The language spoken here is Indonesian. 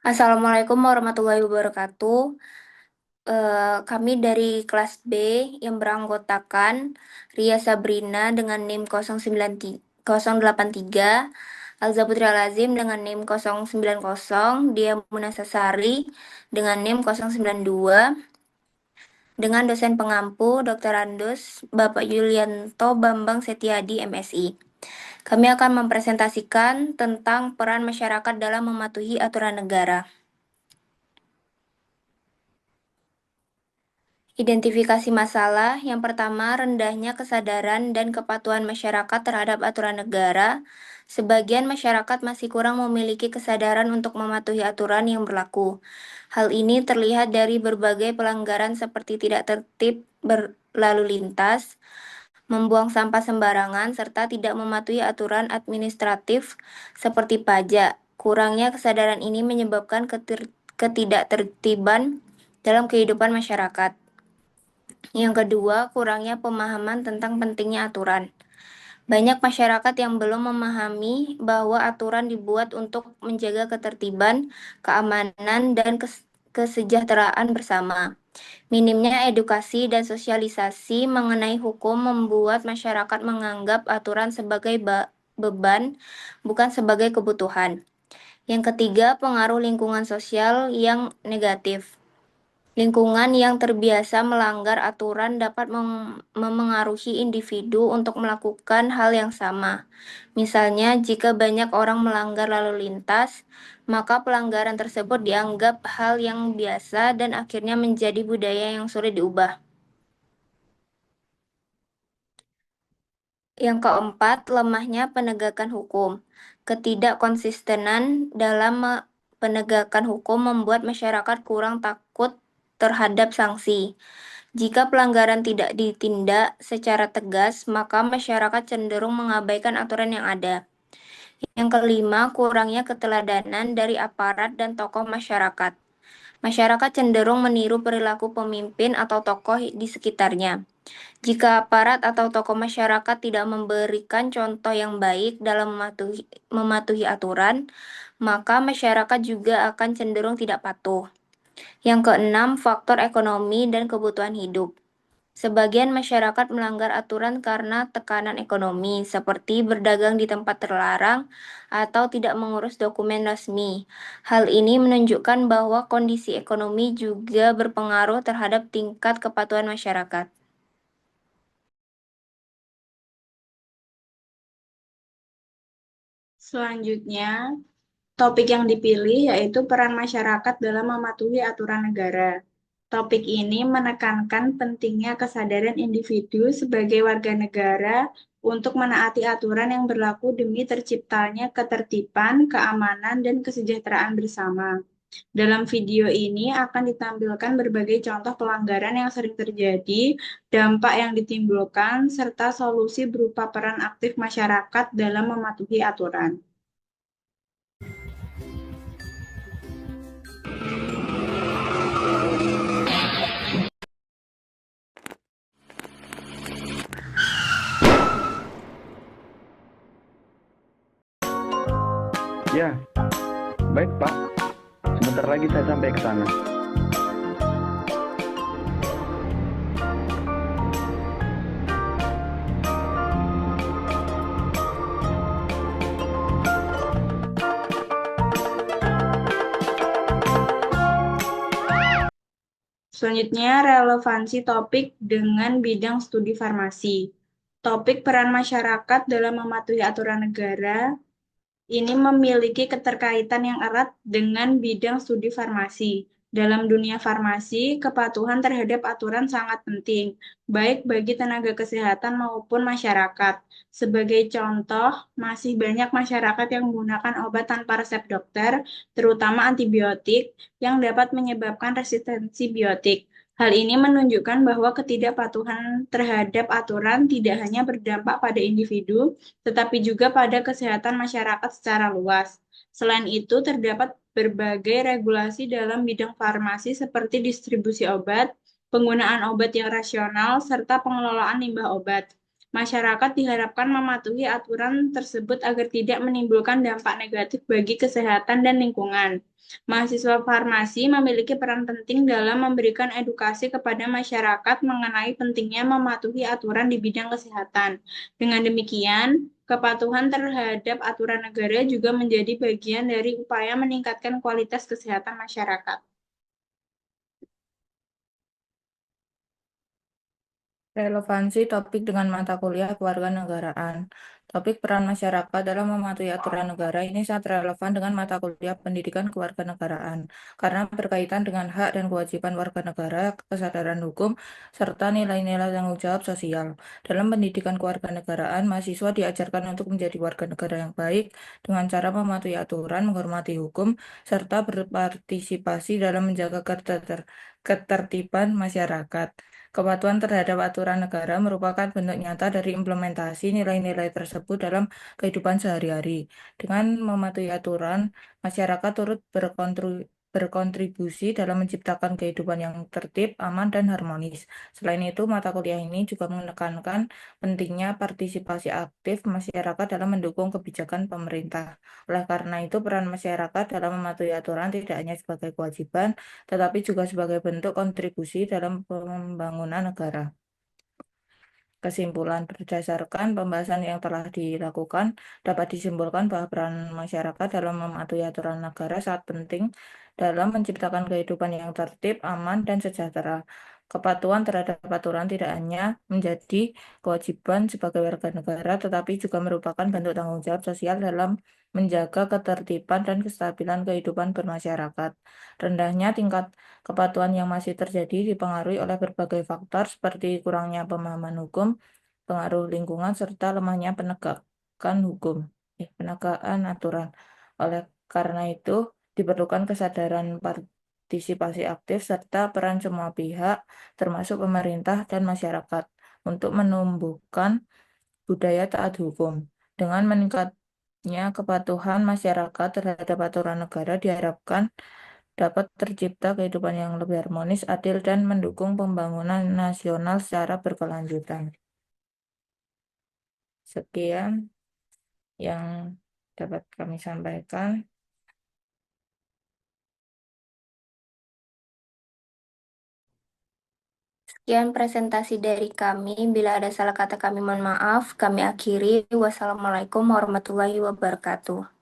Assalamualaikum warahmatullahi wabarakatuh. Kami dari kelas B yang beranggotakan Ria Sabrina dengan NIM 083, Alza Putri Alazim dengan NIM 090, Dia Munasasari dengan NIM 092, dengan dosen pengampu Dr. Andus Bapak Yulianto Bambang Setiadi MSI. Kami akan mempresentasikan tentang peran masyarakat dalam mematuhi aturan negara. Identifikasi masalah. Yang pertama, rendahnya kesadaran dan kepatuhan masyarakat terhadap aturan negara. Sebagian masyarakat masih kurang memiliki kesadaran untuk mematuhi aturan yang berlaku. Hal ini terlihat dari berbagai pelanggaran seperti tidak tertib berlalu lintas, membuang sampah sembarangan, serta tidak mematuhi aturan administratif seperti pajak. Kurangnya kesadaran ini menyebabkan ketidaktertiban dalam kehidupan masyarakat. Yang kedua, kurangnya pemahaman tentang pentingnya aturan. Banyak masyarakat yang belum memahami bahwa aturan dibuat untuk menjaga ketertiban, keamanan, dan kesejahteraan bersama. Minimnya edukasi dan sosialisasi mengenai hukum membuat masyarakat menganggap aturan sebagai beban, bukan sebagai kebutuhan. Yang ketiga, pengaruh lingkungan sosial yang negatif. Lingkungan yang terbiasa melanggar aturan dapat memengaruhi individu untuk melakukan hal yang sama. Misalnya, jika banyak orang melanggar lalu lintas, maka pelanggaran tersebut dianggap hal yang biasa dan akhirnya menjadi budaya yang sulit diubah. Yang keempat, lemahnya penegakan hukum. Ketidakkonsistenan dalam penegakan hukum membuat masyarakat kurang takut terhadap sanksi. Jika pelanggaran tidak ditindak secara tegas, maka masyarakat cenderung mengabaikan aturan yang ada. Yang kelima, kurangnya keteladanan dari aparat dan tokoh masyarakat. Masyarakat cenderung meniru perilaku pemimpin atau tokoh di sekitarnya. Jika aparat atau tokoh masyarakat tidak memberikan contoh yang baik dalam mematuhi aturan, maka masyarakat juga akan cenderung tidak patuh. Yang keenam, faktor ekonomi dan kebutuhan hidup. Sebagian masyarakat melanggar aturan karena tekanan ekonomi, seperti berdagang di tempat terlarang atau tidak mengurus dokumen resmi. Hal ini menunjukkan bahwa kondisi ekonomi juga berpengaruh terhadap tingkat kepatuhan masyarakat. Selanjutnya, topik yang dipilih yaitu peran masyarakat dalam mematuhi aturan negara. Topik ini menekankan pentingnya kesadaran individu sebagai warga negara untuk menaati aturan yang berlaku demi terciptanya ketertiban, keamanan, dan kesejahteraan bersama. Dalam video ini akan ditampilkan berbagai contoh pelanggaran yang sering terjadi, dampak yang ditimbulkan, serta solusi berupa peran aktif masyarakat dalam mematuhi aturan. Ya, baik Pak. Sebentar lagi saya sampai ke sana. Selanjutnya, relevansi topik dengan bidang studi farmasi. Topik peran masyarakat dalam mematuhi aturan negara ini memiliki keterkaitan yang erat dengan bidang studi farmasi. Dalam dunia farmasi, kepatuhan terhadap aturan sangat penting, baik bagi tenaga kesehatan maupun masyarakat. Sebagai contoh, masih banyak masyarakat yang menggunakan obat tanpa resep dokter, terutama antibiotik, yang dapat menyebabkan resistensi biotik. Hal ini menunjukkan bahwa ketidakpatuhan terhadap aturan tidak hanya berdampak pada individu, tetapi juga pada kesehatan masyarakat secara luas. Selain itu, terdapat berbagai regulasi dalam bidang farmasi seperti distribusi obat, penggunaan obat yang rasional, serta pengelolaan limbah obat. Masyarakat diharapkan mematuhi aturan tersebut agar tidak menimbulkan dampak negatif bagi kesehatan dan lingkungan. Mahasiswa farmasi memiliki peran penting dalam memberikan edukasi kepada masyarakat mengenai pentingnya mematuhi aturan di bidang kesehatan. Dengan demikian, kepatuhan terhadap aturan negara juga menjadi bagian dari upaya meningkatkan kualitas kesehatan masyarakat. Relevansi topik dengan mata kuliah kewarganegaraan. Topik peran masyarakat dalam mematuhi aturan negara ini sangat relevan dengan mata kuliah pendidikan kewarganegaraan karena berkaitan dengan hak dan kewajiban warga negara, kesadaran hukum, serta nilai-nilai tanggung jawab sosial. Dalam pendidikan kewarganegaraan, mahasiswa diajarkan untuk menjadi warga negara yang baik dengan cara mematuhi aturan, menghormati hukum, serta berpartisipasi dalam menjaga ketertiban masyarakat. Kepatuhan terhadap aturan negara merupakan bentuk nyata dari implementasi nilai-nilai tersebut dalam kehidupan sehari-hari. Dengan mematuhi aturan, masyarakat turut berkontribusi dalam menciptakan kehidupan yang tertib, aman, dan harmonis. Selain itu, mata kuliah ini juga menekankan pentingnya partisipasi aktif masyarakat dalam mendukung kebijakan pemerintah. Oleh karena itu, peran masyarakat dalam mematuhi aturan tidak hanya sebagai kewajiban, tetapi juga sebagai bentuk kontribusi dalam pembangunan negara. Kesimpulan berdasarkan pembahasan yang telah dilakukan, dapat disimpulkan bahwa peran masyarakat dalam mematuhi aturan negara sangat penting dalam menciptakan kehidupan yang tertib, aman, dan sejahtera. Kepatuhan terhadap aturan tidak hanya menjadi kewajiban sebagai warga negara, tetapi juga merupakan bentuk tanggung jawab sosial dalam menjaga ketertiban dan kestabilan kehidupan bermasyarakat. Rendahnya tingkat kepatuhan yang masih terjadi dipengaruhi oleh berbagai faktor seperti kurangnya pemahaman hukum, pengaruh lingkungan, serta lemahnya penegakan aturan. Oleh karena itu, diperlukan kesadaran partisipasi aktif serta peran semua pihak, termasuk pemerintah dan masyarakat, untuk menumbuhkan budaya taat hukum. Dengan meningkatnya kepatuhan masyarakat terhadap aturan negara diharapkan dapat tercipta kehidupan yang lebih harmonis, adil, dan mendukung pembangunan nasional secara berkelanjutan. Sekian yang dapat kami sampaikan. Sekian presentasi dari kami. Bila ada salah kata kami mohon maaf. Kami akhiri. Wassalamualaikum warahmatullahi wabarakatuh.